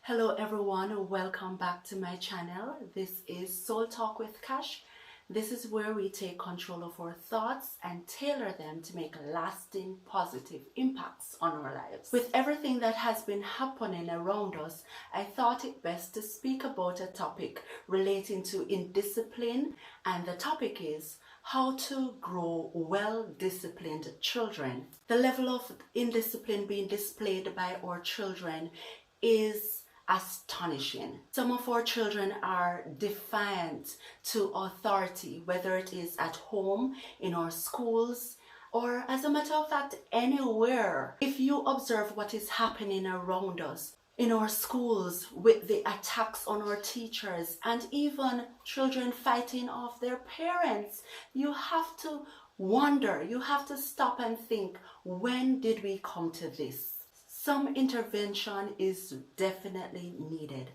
Hello everyone, welcome back to my channel. This is Soul Talk with Cash. This is where we take control of our thoughts and tailor them to make lasting positive impacts on our lives. With everything that has been happening around us, I thought it best to speak about a topic relating to indiscipline, and the topic is how to grow well-disciplined children. The level of indiscipline being displayed by our children is astonishing. Some of our children are defiant to authority, whether it is at home, in our schools, or as a matter of fact, anywhere. If you observe what is happening around us, in our schools, with the attacks on our teachers, and even children fighting off their parents, you have to wonder, you have to stop and think, when did we come to this? Some intervention is definitely needed,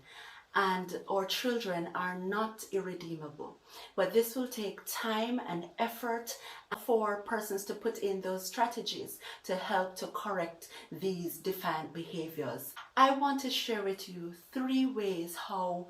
and our children are not irredeemable. But this will take time and effort for persons to put in those strategies to help to correct these defiant behaviors. I want to share with you 3 ways how,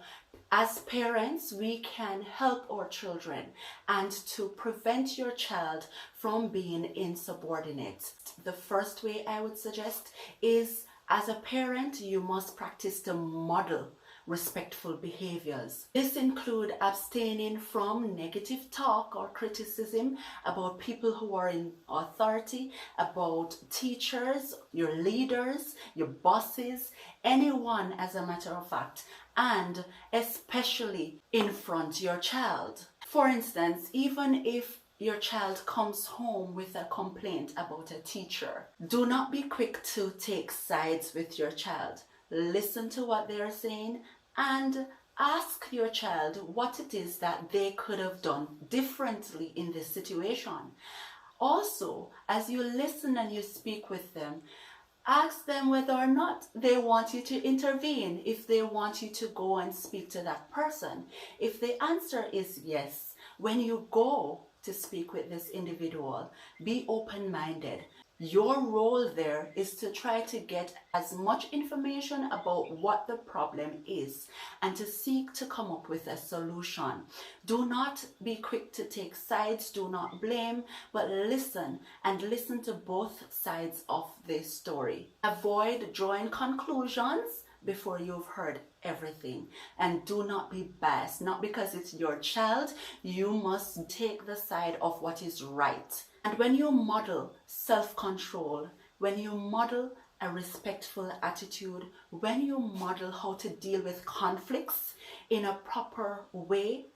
as parents, we can help our children and to prevent your child from being insubordinate. The first way I would suggest is, as a parent, you must practice to model respectful behaviors. This includes abstaining from negative talk or criticism about people who are in authority, about teachers, your leaders, your bosses, anyone as a matter of fact, and especially in front of your child. For instance, even if your child comes home with a complaint about a teacher, do not be quick to take sides with your child. Listen to what they are saying and ask your child what it is that they could have done differently in this situation. Also, as you listen and you speak with them, ask them whether or not they want you to intervene, if they want you to go and speak to that person. If the answer is yes, when you go to speak with this individual, be open-minded. Your role there is to try to get as much information about what the problem is and to seek to come up with a solution. Do not be quick to take sides, do not blame, but listen, and listen to both sides of the story. Avoid drawing conclusions before you've heard everything, and do not be biased. Not because it's your child, you must take the side of what is right. And when you model self-control, when you model a respectful attitude, when you model how to deal with conflicts in a proper way,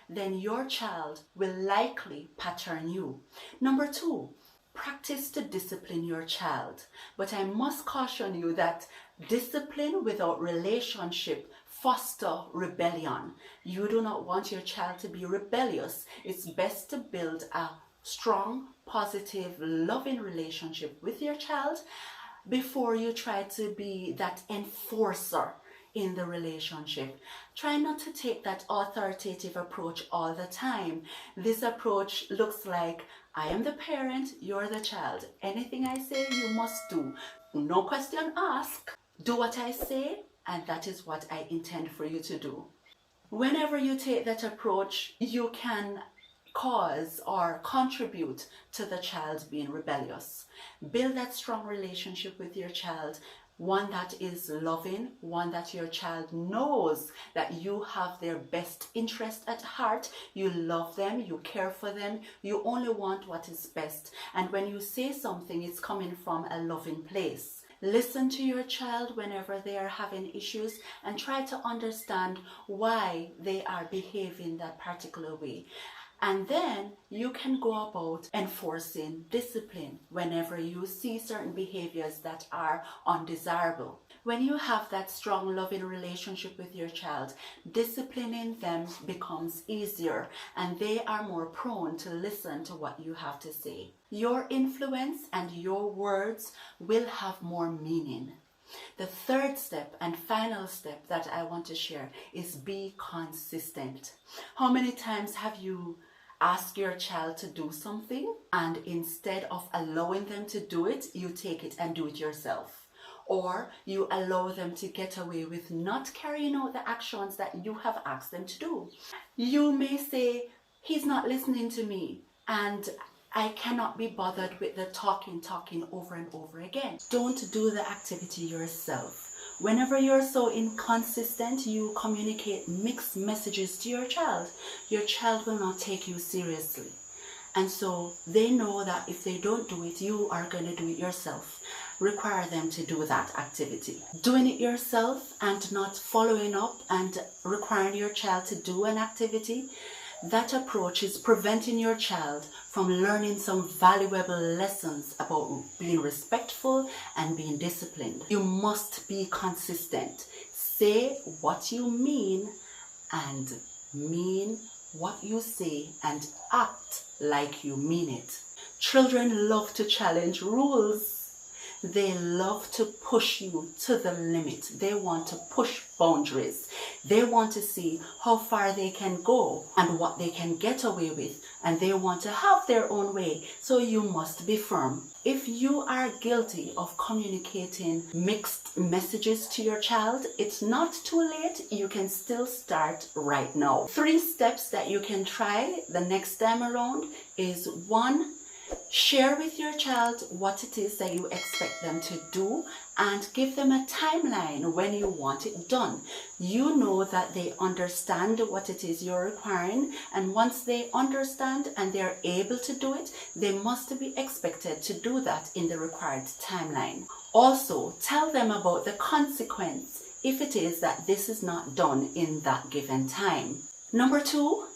then your child will likely pattern you. Number 2, practice to discipline your child. But I must caution you that discipline without relationship foster rebellion. You do not want your child to be rebellious. It's best to build a strong, positive, loving relationship with your child before you try to be that enforcer in the relationship. Try not to take that authoritative approach all the time. This approach looks like, I am the parent, you're the child. Anything I say, you must do. No question asked. Do what I say, and that is what I intend for you to do. Whenever you take that approach, you can cause or contribute to the child being rebellious. Build that strong relationship with your child, one that is loving, one that your child knows that you have their best interest at heart. You love them, you care for them, you only want what is best. And when you say something, it's coming from a loving place. Listen to your child whenever they are having issues and try to understand why they are behaving that particular way. And then you can go about enforcing discipline whenever you see certain behaviors that are undesirable. When you have that strong, loving relationship with your child, disciplining them becomes easier and they are more prone to listen to what you have to say. Your influence and your words will have more meaning. The third step and final step that I want to share is be consistent. How many times have you ask your child to do something, and instead of allowing them to do it, you take it and do it yourself. Or you allow them to get away with not carrying out the actions that you have asked them to do. You may say, he's not listening to me, and I cannot be bothered with the talking over and over again. Don't do the activity yourself. Whenever you're so inconsistent, you communicate mixed messages to your child. Your child will not take you seriously. And so they know that if they don't do it, you are going to do it yourself. Require them to do that activity. Doing it yourself and not following up and requiring your child to do an activity, that approach is preventing your child from learning some valuable lessons about being respectful and being disciplined. You must be consistent. Say what you mean and mean what you say and act like you mean it. Children love to challenge rules. They love to push you to the limit. They want to push boundaries. They want to see how far they can go and what they can get away with. And they want to have their own way. So you must be firm. If you are guilty of communicating mixed messages to your child, it's not too late. You can still start right now. 3 steps that you can try the next time around is 1, share with your child what it is that you expect them to do and give them a timeline when you want it done. You know that they understand what it is you're requiring, and once they understand and they're able to do it, they must be expected to do that in the required timeline. Also, tell them about the consequence if it is that this is not done in that given time. Number 2,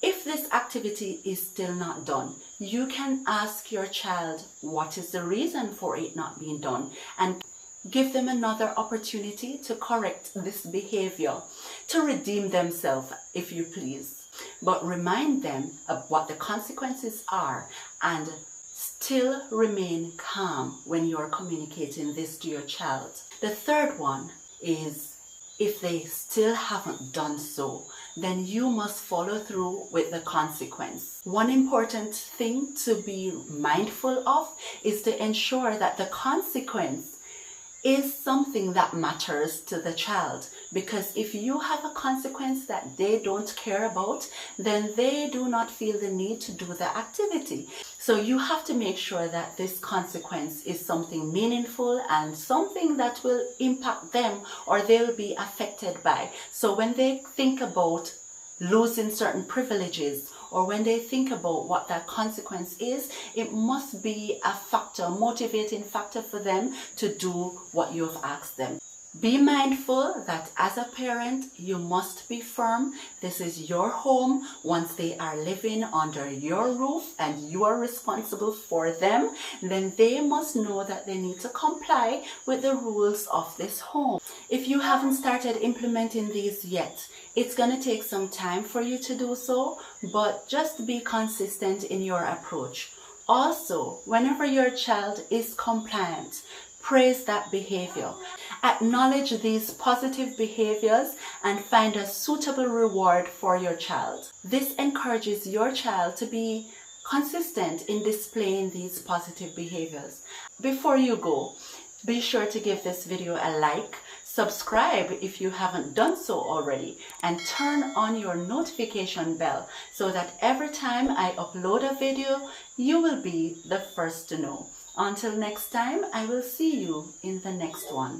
if this activity is still not done, you can ask your child what is the reason for it not being done and give them another opportunity to correct this behavior, to redeem themselves, if you please. But remind them of what the consequences are and still remain calm when you're communicating this to your child. The third one is, if they still haven't done so, then you must follow through with the consequence. One important thing to be mindful of is to ensure that the consequence is something that matters to the child. Because if you have a consequence that they don't care about, then they do not feel the need to do the activity. So you have to make sure that this consequence is something meaningful and something that will impact them or they'll be affected by. So when they think about losing certain privileges, or when they think about what that consequence is, it must be a factor, motivating factor for them to do what you've asked them. Be mindful that as a parent, you must be firm. This is your home. Once they are living under your roof and you are responsible for them, then they must know that they need to comply with the rules of this home. If you haven't started implementing these yet, it's going to take some time for you to do so, but just be consistent in your approach. Also, whenever your child is compliant, praise that behavior. Acknowledge these positive behaviors and find a suitable reward for your child. This encourages your child to be consistent in displaying these positive behaviors. Before you go, be sure to give this video a like, subscribe if you haven't done so already, and turn on your notification bell so that every time I upload a video, you will be the first to know. Until next time, I will see you in the next one.